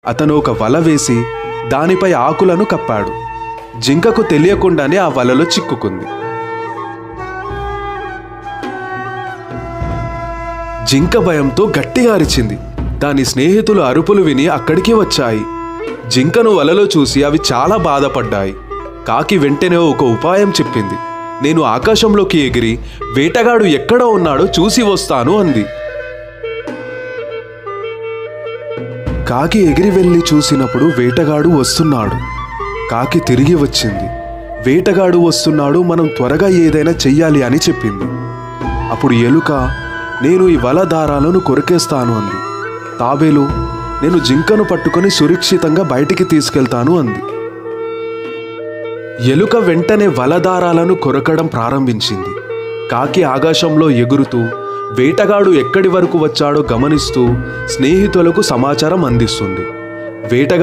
అతను ఒక వల వేసి దానిపై ఆకులను కప్పాడు. జింకకు తెలియకుండానే ఆ వలలో చిక్కుకుంది. జింక భయంతో గట్టిగా అరిచింది. దాని స్నేహితులు అరుపులు విని అక్కడికి వచ్చాయి. జింకను వలలో చూసి అవి చాలా బాధపడ్డాయి. కాకి వెంటనే ఒక ఉపాయం చెప్పింది. నేను ఆకాశంలోకి ఎగిరి వేటగాడు ఎక్కడ ఉన్నాడో చూసి వస్తాను అంది. కాకి ఎగిరి వెళ్ళి చూసినప్పుడు వేటగాడు వస్తున్నాడు. కాకి తిరిగి వచ్చింది. వేటగాడు వస్తున్నాడు, మనం త్వరగా ఏదైనా చెయ్యాలి అని చెప్పింది. అప్పుడు ఎలుక, నేను ఈ వల దారాలను కొరికేస్తాను అంది. తాబేలు, నేను జింకను పట్టుకొని సురక్షితంగా బయటికి తీసుకెళ్తాను అంది. ఎలుక వెంటనే వలదారాలను కొరకడం ప్రారంభించింది. కాకి ఆకాశంలో ఎగురుతూ వేటగాడు ఎక్కడి వరకు వచ్చాడో గమనిస్తూ స్నేహితులకు సమాచారం అందిస్తుంది. వేటగాడు